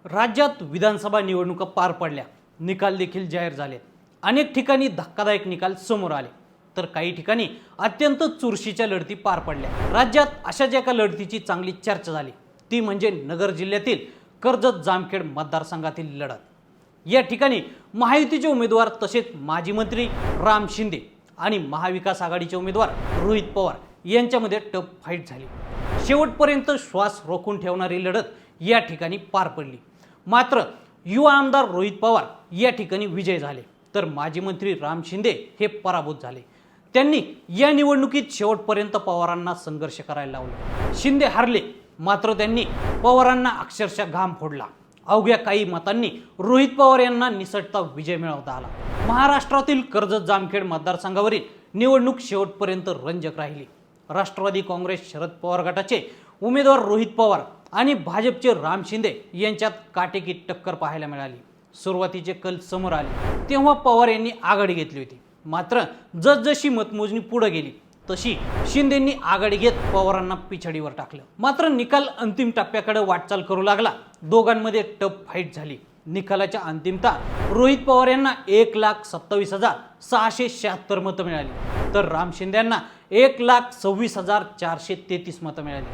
राज्यात विधानसभा निवडणुका पार पडल्या, निकाल देखील जाहीर झाले। अनेक ठिकाणी धक्कादायक निकाल समोर आले, तर काही ठिकाणी अत्यंत चुरशीच्या लढती पार पडल्या। राज्यात अशाच एका लढतीची चांगली चर्चा झाली, ती म्हणजे नगर जिल्ह्यातील कर्जत जामखेड मतदारसंघातील लढत। या ठिकाणी महायुतीचे उमेदवार तसेच माजी मंत्री राम शिंदे आणि महाविकास आघाडीचे उमेदवार रोहित पवार यांच्यामध्ये टफ फाईट झाली। शेवटपर्यंत श्वास रोखून ठेवणारी लढत या ठिकाणी पार पडली। मात्र युवा आमदार रोहित पवार या ठिकाणी विजय झाले, तर माजी मंत्री राम शिंदे हे पराभूत झाले। त्यांनी या निवडणुकीत शेवटपर्यंत पवारांना संघर्ष करायला लावला। शिंदे हरले, मात्र त्यांनी पवारांना अक्षरशः घाम फोडला। अवघ्या काही मतांनी रोहित पवार यांना निसटता विजय मिळवता आला। महाराष्ट्रातील कर्जत जामखेड मतदारसंघावरील निवडणूक शेवटपर्यंत रंजक राहिली। राष्ट्रवादी काँग्रेस शरद पवार गटाचे उमेदवार रोहित पवार आणि भाजपचे राम शिंदे यांच्यात काटेकी टक्कर पाहायला मिळाली। सुरुवातीचे कल समोर आले तेव्हा पवार यांनी आघाडी घेतली होती, मात्र जसजशी मतमोजणी पुढे गेली तशी शिंदेंनी आघाडी घेत पवारांना पिछाडीवर टाकलं। मात्र निकाल अंतिम टप्प्याकडे वाटचाल करू लागला। दोघांमध्ये टफ फाईट झाली। निकालाच्या अंतिमता रोहित पवार यांना 1,27,676 मतं मिळाली, तर राम शिंदे यांना 1,26,433 मतं मिळाली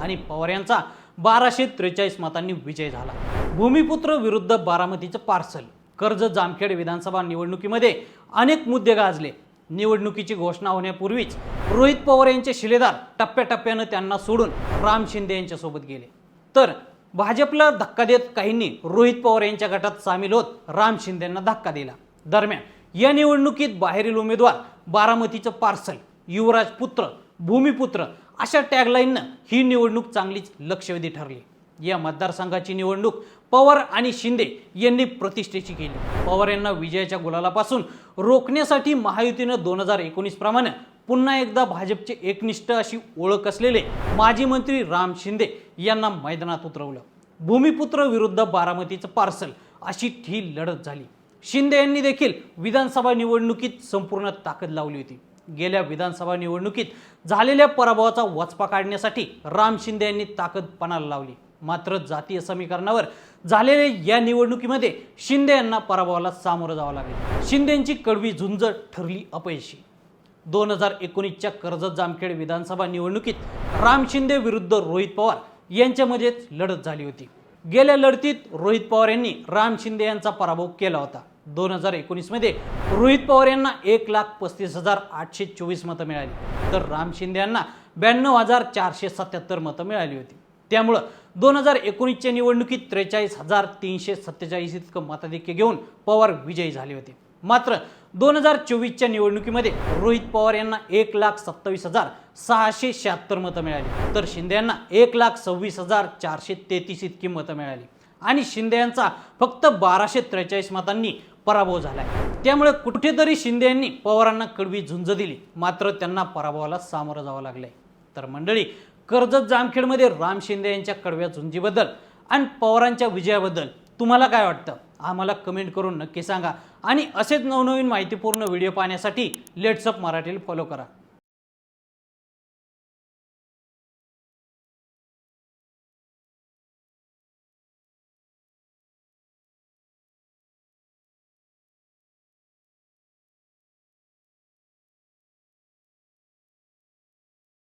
आणि पवार यांचा 1,243 मतांनी विजय झाला। भूमिपुत्र विरुद्ध बारामतीचं पार्सल। कर्जत जामखेड विधानसभा निवडणुकीमध्ये अनेक मुद्दे गाजले। निवडणुकीची घोषणा होण्यापूर्वीच रोहित पवार यांचे शिलेदार टप्प्याटप्प्याने त्यांना सोडून राम शिंदे यांच्यासोबत गेले, तर भाजपला धक्का देत काहींनी रोहित पवार यांच्या गटात सामील होत राम शिंदेंना धक्का दिला। दरम्यान या निवडणुकीत बाहेरील उमेदवार, बारामतीचं पार्सल, युवराज पुत्र, भूमिपुत्र अशा टॅगलाईननं ही निवडणूक चांगलीच लक्षवेधी ठरली। या मतदारसंघाची निवडणूक पवार आणि शिंदे यांनी प्रतिष्ठेची केली। पवार यांना विजयाच्या गुलालापासून रोखण्यासाठी महायुतीने 2019 प्रमाणे पुन्हा एकदा भाजपचे एकनिष्ठ अशी ओळख असलेले माजी मंत्री राम शिंदे यांना मैदानात उतरवलं। भूमिपुत्र विरुद्ध बारामतीचं पार्सल अशी ही लढत झाली। शिंदे यांनी देखील विधानसभा निवडणुकीत संपूर्ण ताकद लावली होती। गेल्या विधानसभा निवडणुकीत झालेल्या पराभवाचा वचपा काढण्यासाठी राम शिंदे यांनी ताकद पणाला लावली। मात्र जातीय समीकरणावर झालेल्या या निवडणुकीमध्ये शिंदे यांना पराभवाला सामोरं जावं लागले। शिंदेंची कडवी झुंज ठरली अपयशी। 2019च्या कर्जत जामखेड विधानसभा निवडणुकीत राम शिंदे विरुद्ध रोहित पवार यांच्यामध्येच लढत झाली होती। गेल्या लढतीत रोहित पवार यांनी राम शिंदे यांचा पराभव केला होता। 2019 मध्ये रोहित पवार यांना 1,35,824 मतं मिळाली, तर राम शिंदे यांना 92,477 मतं मिळाली होती। त्यामुळे 2019च्या निवडणुकीत 43,347 इतकं मताधिक्य घेऊन पवार विजयी झाले होते। मात्र 2024च्या निवडणुकीमध्ये रोहित पवार यांना 1,27,676 मतं मिळाली, तर शिंदे यांना 1,26,433 इतकी मतं मिळाली आणि शिंदे यांचा फक्त 1,243 मतांनी पराभव झाला। त्यामुळे कुठेतरी शिंदे यांनी पवारांना कडवी झुंज दिली, मात्र त्यांना पराभवाला सामोरं जावं लागलंय। तर मंडळी, कर्जत जामखेडमध्ये राम शिंदे यांच्या कडव्या झुंजीबद्दल आणि पवारांच्या विजयाबद्दल तुम्हाला काय वाटतं? आम्हाला कमेंट करून नक्की सांगा आणि असेच नवनवीन माहितीपूर्ण व्हिडिओ पाहण्यासाठी लेट्स अप मराठीला फॉलो करा।